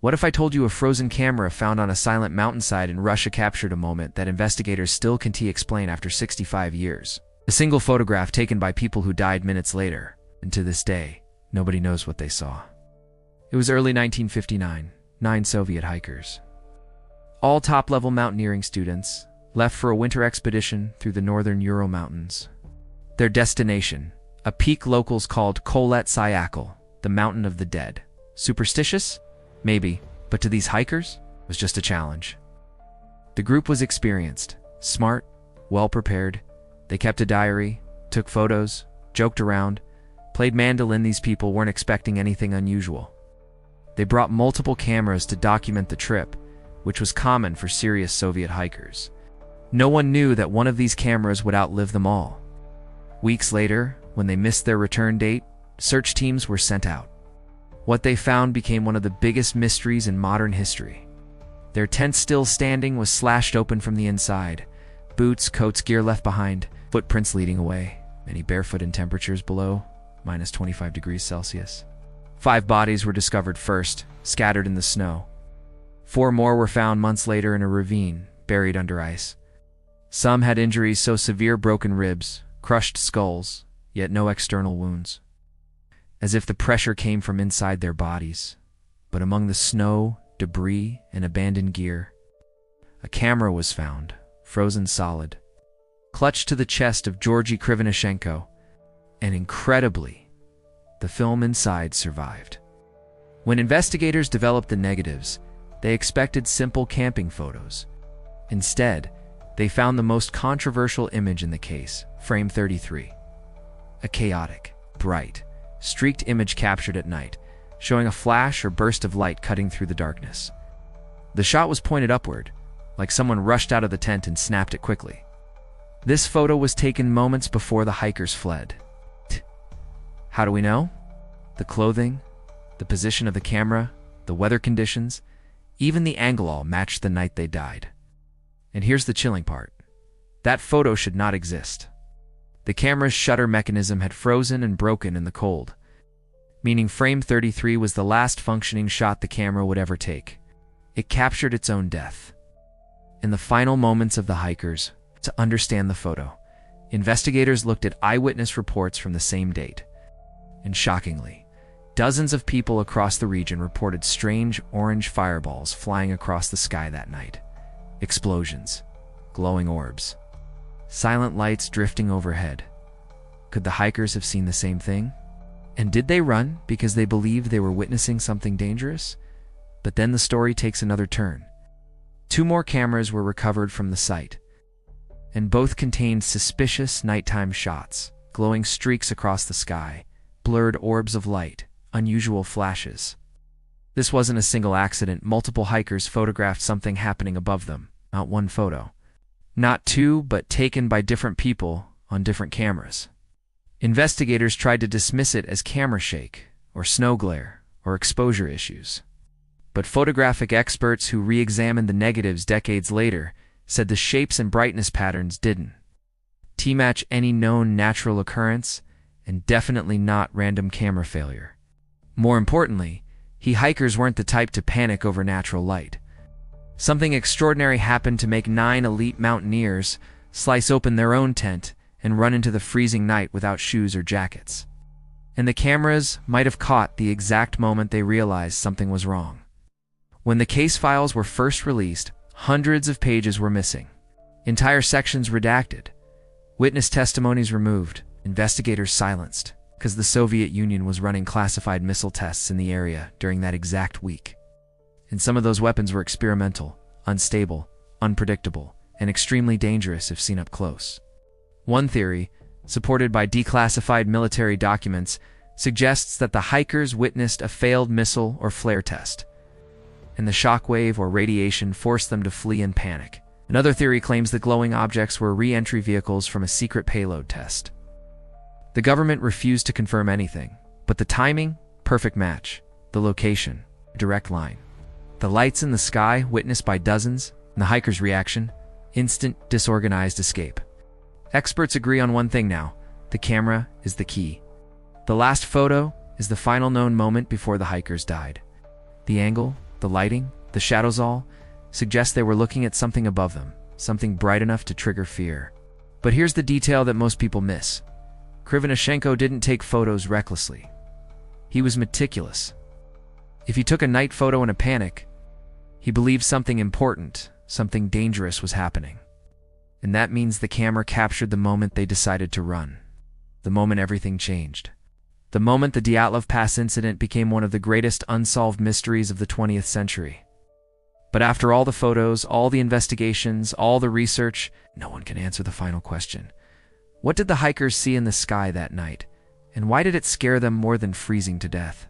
What if I told you a frozen camera found on a silent mountainside in Russia captured a moment that investigators still can't explain after 65 years? A single photograph taken by people who died minutes later, and to this day, nobody knows what they saw. It was early 1959, 9 Soviet hikers, all top-level mountaineering students, left for a winter expedition through the northern Ural Mountains. Their destination, a peak locals called Kholat Syakhl, the Mountain of the Dead. Superstitious? Maybe, but to these hikers, it was just a challenge. The group was experienced, smart, well-prepared. They kept a diary, took photos, joked around, played mandolin. These people weren't expecting anything unusual. They brought multiple cameras to document the trip, which was common for serious Soviet hikers. No one knew that one of these cameras would outlive them all. Weeks later, when they missed their return date, search teams were sent out. What they found became one of the biggest mysteries in modern history. Their tent still standing was slashed open from the inside. Boots, coats, gear left behind, footprints leading away, many barefoot in temperatures below -25 degrees Celsius. 5 bodies were discovered first, scattered in the snow. 4 more were found months later in a ravine, buried under ice. Some had injuries so severe, broken ribs, crushed skulls, yet no external wounds, as if the pressure came from inside their bodies. But among the snow, debris, and abandoned gear, a camera was found, frozen solid, clutched to the chest of Georgy Krivonishenko, and incredibly, the film inside survived. When investigators developed the negatives, they expected simple camping photos. Instead, they found the most controversial image in the case, frame 33. A chaotic, bright, streaked image captured at night, showing a flash or burst of light cutting through the darkness. The shot was pointed upward, like someone rushed out of the tent and snapped it quickly. This photo was taken moments before the hikers fled. How do we know? The clothing, the position of the camera, the weather conditions, even the angle all matched the night they died. And here's the chilling part. That photo should not exist. The camera's shutter mechanism had frozen and broken in the cold, meaning frame 33 was the last functioning shot the camera would ever take. It captured its own death. In the final moments of the hikers, to understand the photo, investigators looked at eyewitness reports from the same date. And shockingly, dozens of people across the region reported strange orange fireballs flying across the sky that night. Explosions, glowing orbs, silent lights drifting overhead. Could the hikers have seen the same thing? And did they run because they believed they were witnessing something dangerous? But then the story takes another turn. 2 more cameras were recovered from the site, and both contained suspicious nighttime shots, glowing streaks across the sky, blurred orbs of light, unusual flashes. This wasn't a single accident. Multiple hikers photographed something happening above them. Not one photo. Not 2, but taken by different people on different cameras. Investigators tried to dismiss it as camera shake, or snow glare, or exposure issues. But photographic experts who re-examined the negatives decades later said the shapes and brightness patterns didn't match any known natural occurrence, and definitely not random camera failure. More importantly, hikers weren't the type to panic over natural light. Something extraordinary happened to make 9 elite mountaineers slice open their own tent and run into the freezing night without shoes or jackets. And the cameras might have caught the exact moment they realized something was wrong. When the case files were first released, hundreds of pages were missing. Entire sections redacted. Witness testimonies removed. Investigators silenced, because the Soviet Union was running classified missile tests in the area during that exact week. And some of those weapons were experimental, unstable, unpredictable, and extremely dangerous if seen up close. One theory, supported by declassified military documents, suggests that the hikers witnessed a failed missile or flare test, and the shockwave or radiation forced them to flee in panic. Another theory claims the glowing objects were re-entry vehicles from a secret payload test. The government refused to confirm anything, but the timing, perfect match. The location, direct line. The lights in the sky, witnessed by dozens, and the hikers' reaction, instant, disorganized escape. Experts agree on one thing now: the camera is the key. The last photo is the final known moment before the hikers died. The angle, The lighting, the shadows all, suggest they were looking at something above them, something bright enough to trigger fear. But here's the detail that most people miss. Krivonishenko didn't take photos recklessly. He was meticulous. If he took a night photo in a panic, he believed something important, something dangerous was happening. And that means the camera captured the moment they decided to run. The moment everything changed. The moment the Dyatlov Pass incident became one of the greatest unsolved mysteries of the 20th century. But after all the photos, all the investigations, all the research, no one can answer the final question. What did the hikers see in the sky that night? And why did it scare them more than freezing to death?